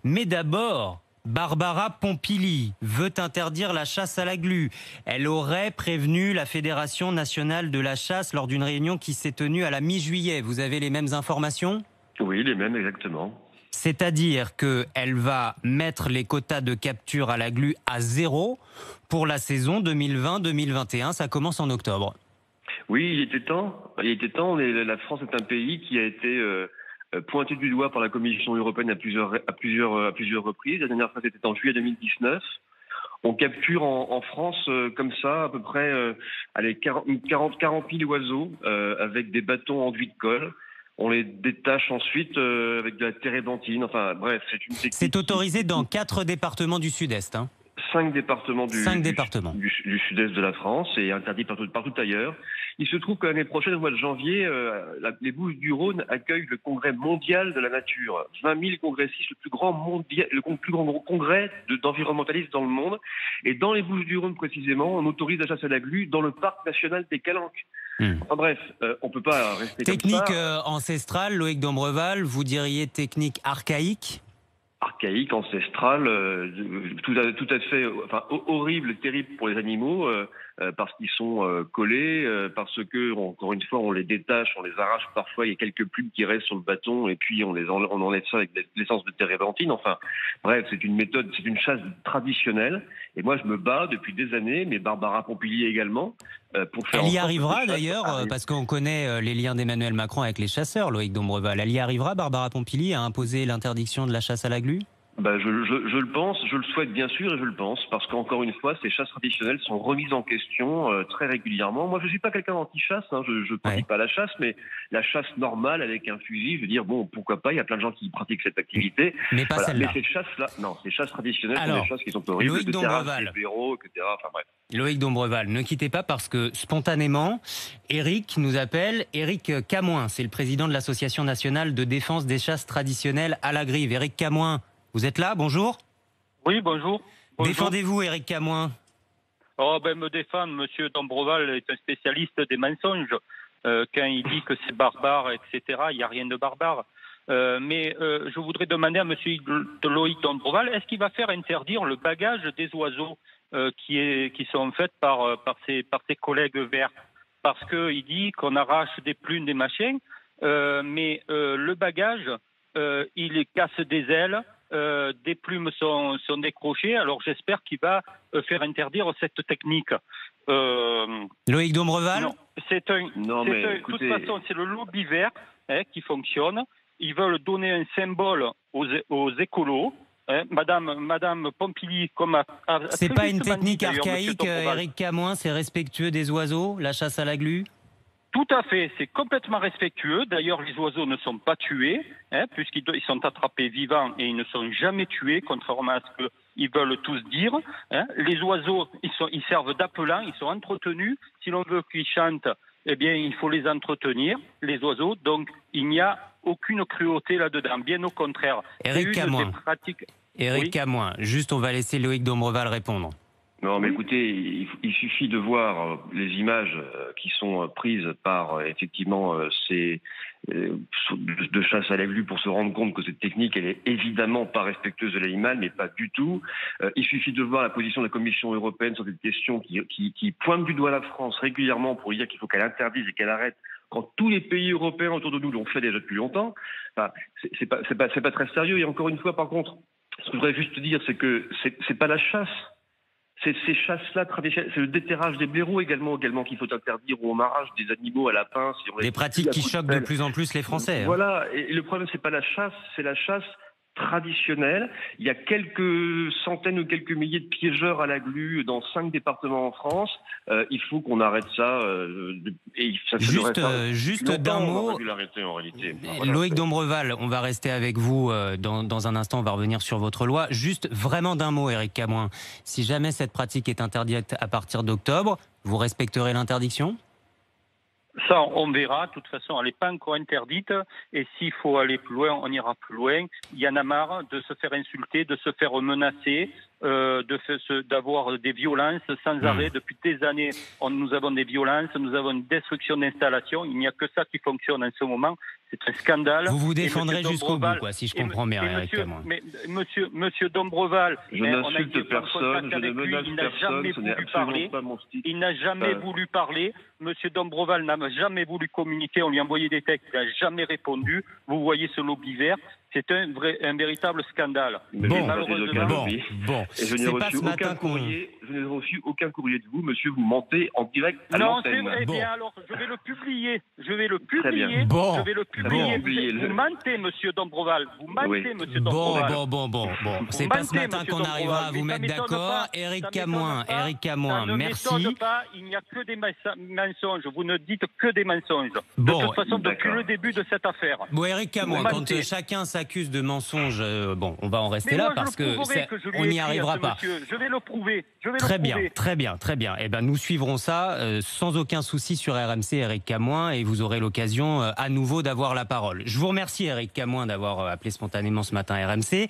Mais d'abord, Barbara Pompili veut interdire la chasse à la glu. Elle aurait prévenu la Fédération nationale de la chasse lors d'une réunion qui s'est tenue à la mi-juillet. Vous avez les mêmes informations ? Oui, les mêmes, exactement. C'est-à-dire qu'elle va mettre les quotas de capture à la glu à 0 pour la saison 2020-2021. Ça commence en octobre. Oui, il était temps. Il était temps. La France est un pays qui a été pointé du doigt par la Commission européenne à plusieurs reprises. La dernière fois, c'était en juillet 2019. On capture en France, comme ça, à peu près 40 000 oiseaux avec des bâtons enduits de colle. On les détache ensuite avec de la térébenthine. Enfin, bref, c'est une technique. C'est autorisé dans 4 départements du Sud-Est. 5 départements du sud-est de la France et interdit partout ailleurs. Il se trouve que l'année prochaine, au mois de janvier, les Bouches-du-Rhône accueillent le congrès mondial de la nature. 20 000 congressistes, le plus grand congrès d'environnementalistes dans le monde. Et dans les Bouches-du-Rhône précisément, on autorise la chasse à la glu dans le parc national des Calanques. Enfin bref, on peut pas rester technique comme ça. Ancestrale, Loïc Dombreval, vous diriez technique archaïque ? Archaïque, ancestrale, tout à fait, enfin horrible, terrible pour les animaux, parce qu'ils sont collés, parce que encore une fois on les détache, on les arrache parfois, il y a quelques plumes qui restent sur le bâton et puis on enlève ça avec de l'essence de térébenthine. Enfin bref, c'est une méthode, c'est une chasse traditionnelle et moi je me bats depuis des années, mais Barbara Pompili également. Pour faire Elle y arrivera d'ailleurs, parce qu'on connaît les liens d'Emmanuel Macron avec les chasseurs, Loïc Dombreval. Elle y arrivera, Barbara Pompili, à imposer l'interdiction de la chasse à la glu ? Je le pense, je le souhaite bien sûr et je le pense, parce qu'encore une fois, ces chasses traditionnelles sont remises en question très régulièrement. Moi, je ne suis pas quelqu'un d'anti-chasse, je ne pratique pas la chasse, mais la chasse normale avec un fusil, je veux dire, bon, pourquoi pas, il y a plein de gens qui pratiquent cette activité. Mais pas celle-là. Mais ces chasses-là, non, ces chasses traditionnelles sont des chasses qui sont horribles, Loïc Dombreval, des blaireaux, etc. Enfin bref. Loïc Dombreval, ne quittez pas parce que spontanément, Éric nous appelle. Éric Camoin, c'est le président de l'Association nationale de défense des chasses traditionnelles à la grive. Éric Camoin, vous êtes là, bonjour. Oui, bonjour. Défendez-vous, Éric Camoin. Me défendre, monsieur Dombreval est un spécialiste des mensonges. Quand il dit que c'est barbare, etc., il n'y a rien de barbare. Mais je voudrais demander à monsieur Loïc Dombreval, est-ce qu'il va faire interdire le bagage des oiseaux qui sont faits par ses collègues verts? Parce qu'il dit qu'on arrache des plumes, des machins, mais le bagage, il casse des ailes. Des plumes sont décrochées, alors j'espère qu'il va faire interdire cette technique. Loïc Dombreval ? Non, de toute façon, c'est le lobby vert qui fonctionne. Ils veulent donner un symbole aux écolos. Madame Pompili, c'est pas une technique archaïque, Éric Camoin, c'est respectueux des oiseaux, la chasse à la glu ? Tout à fait, c'est complètement respectueux. D'ailleurs, les oiseaux ne sont pas tués, puisqu'ils sont attrapés vivants et ils ne sont jamais tués, contrairement à ce qu'ils veulent tous dire. Les oiseaux, ils servent d'appelant, ils sont entretenus. Si l'on veut qu'ils chantent, eh bien, il faut les entretenir, les oiseaux. Donc, il n'y a aucune cruauté là-dedans, bien au contraire. Éric Camoin, Camoin, juste on va laisser Loïc Dombreval répondre. Non, mais écoutez, il suffit de voir les images qui sont prises par effectivement ces de chasse à la glu pour se rendre compte que cette technique, elle est évidemment pas respectueuse de l'animal, mais pas du tout. Il suffit de voir la position de la Commission européenne sur cette question qui pointe du doigt la France régulièrement pour dire qu'il faut qu'elle interdise et qu'elle arrête quand tous les pays européens autour de nous l'ont fait déjà depuis longtemps. Enfin, c'est pas très sérieux. Et encore une fois, par contre, ce que je voudrais juste dire, c'est que c'est pas la chasse. C'est ces chasses-là traditionnelles, c'est le déterrage des blaireaux également qu'il faut interdire, ou au marrage des animaux à la pince. Des pratiques qui choquent de plus en plus les Français. Voilà, et le problème, c'est pas la chasse, c'est la chasse traditionnelle. Il y a quelques centaines ou quelques milliers de piégeurs à la glu dans 5 départements en France. Il faut qu'on arrête ça. Et ça juste d'un mot, en réalité. Loïc Dombreval, on va rester avec vous dans un instant, on va revenir sur votre loi. Juste vraiment d'un mot, Éric Camoin. Si jamais cette pratique est interdite à partir d'octobre, vous respecterez l'interdiction ? Ça, on verra. De toute façon, elle n'est pas encore interdite. Et s'il faut aller plus loin, on ira plus loin. Il y en a marre de se faire insulter, de se faire menacer. d'avoir des violences sans arrêt. Depuis des années, nous avons des violences, nous avons une destruction d'installations. Il n'y a que ça qui fonctionne en ce moment. C'est un scandale. Vous vous défendrez jusqu'au bout, quoi, si je comprends bien, Eric Camoin. Mais monsieur Dombreval, je n'insulte personne, je ne menace personne, ce n'est absolument pas mon style. Il n'a jamais voulu parler. Monsieur Dombreval n'a jamais voulu communiquer. On lui a envoyé des textes, il n'a jamais répondu. Vous voyez ce lobby vert. C'est un véritable scandale. Bon. Et je n'ai reçu aucun courrier. Je n'ai reçu aucun courrier de vous, monsieur. Vous mentez en direct à l'antenne. Non, c'est vrai. Bien alors, je vais le publier. Très bien. Bon. Je vais le publier. Vous mentez, monsieur Dombreval. Vous mentez, monsieur Dombreval. Bon. C'est pas ce matin qu'on arrivera à vous mettre d'accord. Eric Camoin, merci. Ne m'étonne pas. Il n'y a que des mensonges. Vous ne dites que des mensonges. Bon, de toute façon, depuis le début de cette affaire. Bon, Eric Camoin, quand chacun s'accuse de mensonges, on va en rester là parce que on n'y arrivera pas. Je vais le prouver. Très bien. Eh ben, nous suivrons ça sans aucun souci sur RMC, Eric Camoin, et vous aurez l'occasion à nouveau d'avoir la parole. Je vous remercie, Eric Camoin, d'avoir appelé spontanément ce matin RMC.